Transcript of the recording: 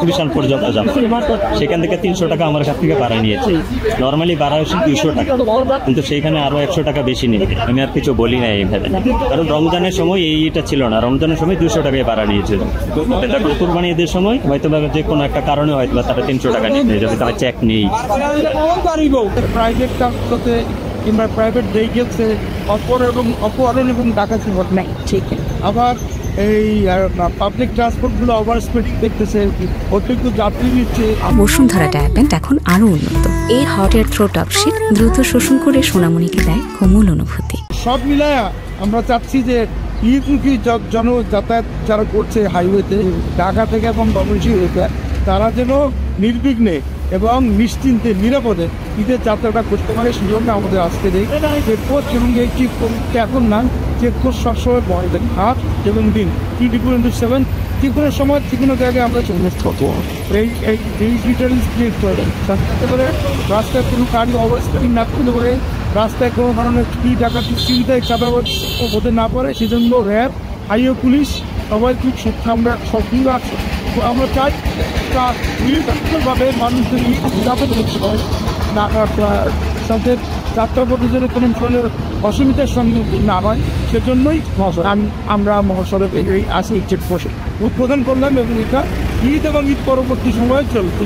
গুলিশান পর্যন্ত যাব, সেখান থেকে 300 টাকা আমার কাছ থেকে ভাড়া নিয়েছে। নর্মালি ভাড়া হচ্ছে 200 টাকা, কিন্তু সেইখানে আরো 100 টাকা বেশি নেবে। আমি আর কিছু বলি না এইভাবে, কারণ রমজানের সময় এইটা ছিল না। রমজানের সময় 200 টাকায় ভাড়া নিয়েছিল। কুরবানি ঈদের সময় হয়তো যে কোনো একটা কারণে হয়তো তারা 300 টাকা নিয়ে যাবে, তারা চেক নেই। প্রাইভেট ট্রান্সপোর্টে কিংবা প্রাইভেট ভেহিকেলসে অপহরণ এবং ডাকাতি ঘটনা, ঠিক। আবার এই পাবলিক ট্রান্সপোর্টগুলো ওভার স্পিডিং দেখতেছে, অতিরিক্ত যাত্রী নিচ্ছে। বসুন্ধরা ডায়াপেন্ট এখন আরো উন্নত। এই hot air through top sheet দ্রুত শোষণ করে সোনামণিকে দেয় কোমল অনুভূতি। সব মিলায়া আমরা চাচ্ছি যে ঈদমুখী যাতায়াত যারা করছে হাইওয়েতে, ঢাকা থেকে এবং ময়মনসিংহ, তারা যেন নির্বিঘ্নে এবং নিশ্চিন্তে নিরাপদে ঈদের যাত্রাটা করতে পারে। সেজন্য আমাদের আজকে চেকপোস্ট এবং এই চেকপোস্ট এখন না, চেকপোস্ট সবসময় বন্ধ থাকে, রাত এবং দিন 24/7, যে কোনো সময় যে কোনো জায়গায় আমরা চেকপোস্ট করবো। এই ডিটেলস ক্রিয়েট করে রাস্তায় কোনো গাড়ি ওভারস্পিডিং না করতে পারে, রাস্তায় কোনো ধরনের ডাকাতি চিন্তায় চাঁদাবাদ হতে না পারে। সেজন্য র্যাব, হাইওয়ে পুলিশ সবাই খুব আমরা সক্রিয় আছে। আমরা চাই নিরপেক্ষভাবে মানুষদের নিরাপদ করতে পারে, তাদের যাত্রা পথে যেন কোনো ধরনের অসুবিধার সম্মুখীন না হয়। সেজন্যই আমরা মহাসড়ক আসি চেকপোস্ট উদ্বোধন করলাম এবং এটা ঈদ এবং ঈদ পরবর্তী সময়ে চলবে।